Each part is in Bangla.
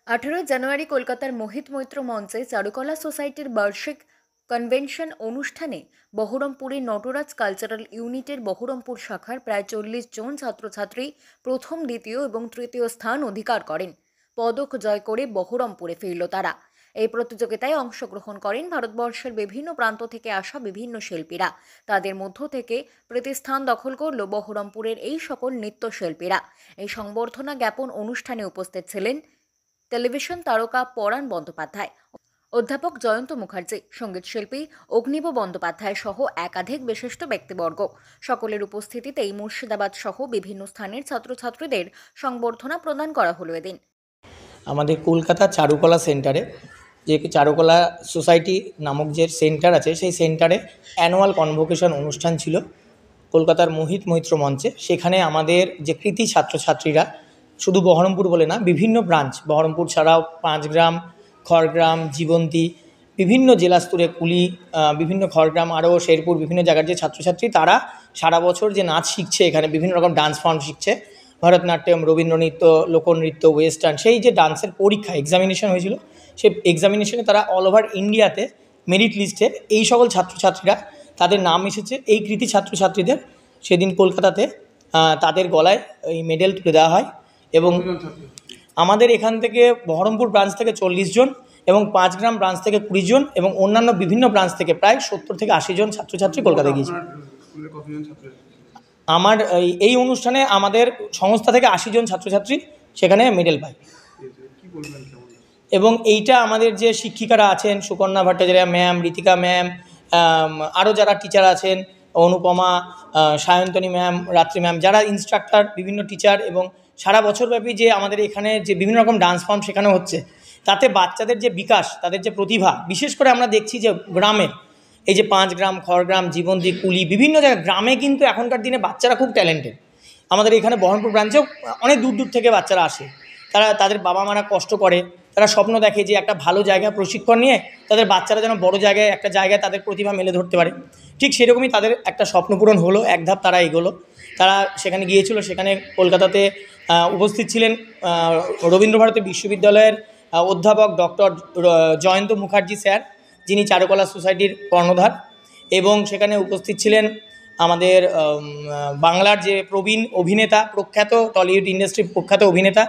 জানুয়ারি কলকাতার মোহিত মৈত্র মঞ্চে চারুকলা সোসাইটির বার্ষিক কনভেনশন অনুষ্ঠানে বহরমপুরের নটরাজ কালচারাল ইউনিটের বহরমপুর শাখার প্রায় 40 জন ছাত্রছাত্রী প্রথম, দ্বিতীয় এবং তৃতীয় স্থান অধিকার করেন। পদক জয় করে বহরমপুরে ফিরল তারা। এই প্রতিযোগিতায় অংশগ্রহণ করেন ভারতবর্ষের বিভিন্ন প্রান্ত থেকে আসা বিভিন্ন শিল্পীরা। তাদের মধ্য থেকে প্রতিস্থান দখল করল বহরমপুরের এই সকল নৃত্যশিল্পীরা। এই সংবর্ধনা জ্ঞাপন অনুষ্ঠানে উপস্থিত ছিলেন টেলিভিশন তারকা পরাণ বন্দ্যোপাধ্যায়, অধ্যাপক জয়ন্ত মুখার্জি, সঙ্গীত শিল্পী অগ্নিব বন্দ্যোপাধ্যায় সহ একাধিক বিশিষ্ট ব্যক্তিবর্গ। সকলের উপস্থিতিতেই মুর্শিদাবাদ সহ বিভিন্ন স্থানের ছাত্রছাত্রীদের সংবর্ধনা প্রদান করা হলো এদিন। আমাদের কলকাতা চারুকলা সেন্টারে যে চারুকলা সোসাইটি নামক যে সেন্টার আছে, সেই সেন্টারে অ্যানুয়াল কনভোকেশন অনুষ্ঠান ছিল কলকাতার মোহিত মৈত্র মঞ্চে। সেখানে আমাদের যে কৃতি ছাত্রছাত্রীরা, শুধু বহরমপুর বলে না, বিভিন্ন ব্রাঞ্চ, বহরমপুর ছাড়াও পাঁচগ্রাম, খড়গ্রাম, জীবন্তী, বিভিন্ন জেলা স্তরে কুলি, বিভিন্ন খড়গ্রাম, আরও শেরপুর, বিভিন্ন জায়গার যে ছাত্রছাত্রী, তারা সারা বছর যে নাচ শিখছে, এখানে বিভিন্ন রকম ডান্স ফর্ম শিখছে, ভরতনাট্যম, রবীন্দ্রনৃত্য, লোকনৃত্য, ওয়েস্টার্ন, সেই যে ডান্সের পরীক্ষা এক্সামিনেশন হয়েছিল, সেই এক্সামিনেশনে তারা অল ওভার ইন্ডিয়াতে মেরিট লিস্টে এই সকল ছাত্রছাত্রীরা, তাদের নাম এসেছে। এই কৃতি ছাত্রছাত্রীদের সেদিন কলকাতাতে তাদের গলায় এই মেডেল তুলে দেওয়া হয়। এবং আমাদের এখান থেকে বহরমপুর ব্রাঞ্চ থেকে 40 জন এবং পাঁচগ্রাম ব্রাঞ্চ থেকে 20 জন এবং অন্যান্য বিভিন্ন ব্রাঞ্চ থেকে প্রায় 70 থেকে 80 জন ছাত্রছাত্রী কলকাতায় গিয়েছে। আমার এই অনুষ্ঠানে আমাদের সংস্থা থেকে 80 জন ছাত্রছাত্রী সেখানে মেডেল পায়। এবং এইটা আমাদের যে শিক্ষিকারা আছেন, সুকন্যা ভট্টাচার্য ম্যাম, ঋতিকা ম্যাম, আরও যারা টিচার আছেন, অনুপমা, সায়ন্তনী ম্যাম, রাত্রি ম্যাম, যারা ইনস্ট্রাক্টর, বিভিন্ন টিচার, এবং সারা বছরব্যাপী যে আমাদের এখানে যে বিভিন্ন রকম ডান্স ফর্ম শেখানো হচ্ছে, তাতে বাচ্চাদের যে বিকাশ, তাদের যে প্রতিভা, বিশেষ করে আমরা দেখছি যে গ্রামে, এই যে পাঁচগ্রাম, খড়গ্রাম, জীবন্তী, কুলি, বিভিন্ন জায়গায় গ্রামে কিন্তু এখনকার দিনে বাচ্চারা খুব ট্যালেন্টেড। আমাদের এখানে বহরমপুর ব্রাঞ্চেও অনেক দূর দূর থেকে বাচ্চারা আসে। তাদের বাবা মারা কষ্ট করে, তারা স্বপ্ন দেখে যে একটা ভালো জায়গায় প্রশিক্ষণ নিয়ে তাদের বাচ্চারা যেন বড় জায়গায়, একটা জায়গায় তাদের প্রতিভা মেলে ধরতে পারে। ঠিক সেরকমই তাদের একটা স্বপ্ন পূরণ হলো, এক ধাপ তারা এগোলো। তারা সেখানে গিয়েছিল। সেখানে কলকাতাতে উপস্থিত ছিলেন রবীন্দ্রভারতী বিশ্ববিদ্যালয়ের অধ্যাপক ডক্টর জয়ন্ত মুখার্জি স্যার, যিনি চারুকলা সোসাইটির কর্ণধার, এবং সেখানে উপস্থিত ছিলেন আমাদের বাংলার যে প্রবীণ অভিনেতা, প্রখ্যাত টলিউড ইন্ডাস্ট্রির প্রখ্যাত অভিনেতা,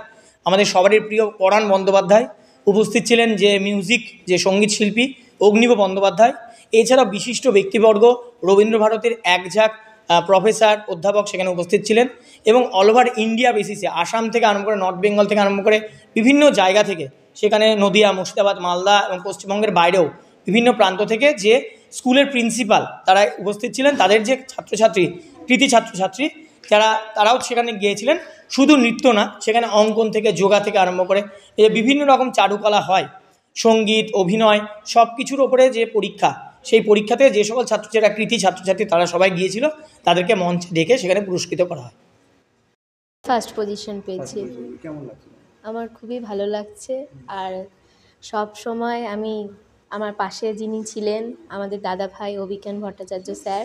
আমাদের সবারই প্রিয় পরাণ বন্দ্যোপাধ্যায়। উপস্থিত ছিলেন যে মিউজিক, যে সঙ্গীত শিল্পী অগ্নিব বন্দ্যোপাধ্যায়। এছাড়াও বিশিষ্ট ব্যক্তিবর্গ, রবীন্দ্রভারতীর একঝাঁক প্রফেসর, অধ্যাপক সেখানে উপস্থিত ছিলেন। এবং অল ওভার ইন্ডিয়া বেসিসে, আসাম থেকে আরম্ভ করে, নর্থ বেঙ্গল থেকে আরম্ভ করে বিভিন্ন জায়গা থেকে, সেখানে নদিয়া, মুর্শিদাবাদ, মালদা এবং পশ্চিমবঙ্গের বাইরেও বিভিন্ন প্রান্ত থেকে যে স্কুলের প্রিন্সিপাল, তারা উপস্থিত ছিলেন। তাদের যে ছাত্রছাত্রী, কৃতি ছাত্রছাত্রী, তারাও সেখানে গিয়েছিলেন। শুধু নৃত্য না, সেখানে অঙ্কন থেকে, যোগা থেকে আরম্ভ করে এই বিভিন্ন রকম চারুকলা হয়, সঙ্গীত, অভিনয়, সব কিছুর ওপরে যে পরীক্ষা, সেই পরীক্ষাতে যে সকল ছাত্রছাত্রীরা কৃতি ছাত্রছাত্রী, তারা সবাই গিয়েছিল, তাদেরকে মঞ্চে ডেকে সেখানে পুরস্কৃত করা হয়। ফার্স্ট পজিশন পেয়েছি। কেমন লাগছে? আমার খুবই ভালো লাগছে। আর সব সময় আমি, আমার পাশে যিনি ছিলেন, আমাদের দাদা ভাই অভিজ্ঞান ভট্টাচার্য স্যার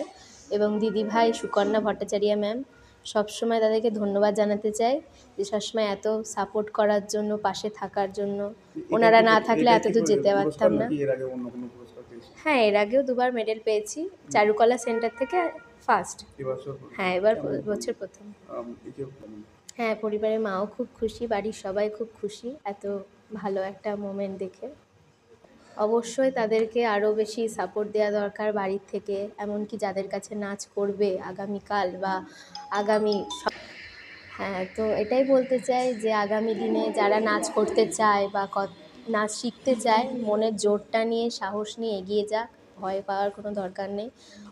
এবং দিদি ভাই সুকন্যা ভট্টাচার্য ম্যাম, সবসময় তাদেরকে ধন্যবাদ জানাতে চাই যে সবসময় এত সাপোর্ট করার জন্য, পাশে থাকার জন্য। ওনারা না থাকলে এত দূর যেতে পারতাম না। হ্যাঁ, এর আগেও 2বার মেডেল পেয়েছি চারুকলা সেন্টার থেকে, ফার্স্ট। হ্যাঁ, এবার বছর প্রথম। হ্যাঁ, পরিবারের মাও খুব খুশি, বাড়ির সবাই খুব খুশি এত ভালো একটা মোমেন্ট দেখে। অবশ্যই তাদেরকে আরও বেশি সাপোর্ট দেওয়া দরকার বাড়ির থেকে, এমনকি যাদের কাছে নাচ করবে আগামীকাল বা আগামী। হ্যাঁ, তো এটাই বলতে চাই যে আগামী দিনে যারা নাচ করতে চায় বা নাচ শিখতে চায়, মনের জোরটা নিয়ে, সাহস নিয়ে এগিয়ে যাক, ভয় পাওয়ার কোনো দরকার নেই।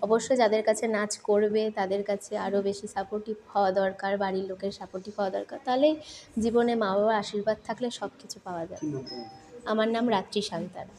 অবশ্যই যাদের কাছে নাচ করবে তাদের কাছে আরও বেশি সাপোর্টিভ হওয়া দরকার, বাড়ির লোকের সাপোর্টিভ হওয়া দরকার, তাহলেই জীবনে মা বাবার আশীর্বাদ থাকলে সব কিছু পাওয়া যায়। আমার নাম রাত্রি সান্তারা।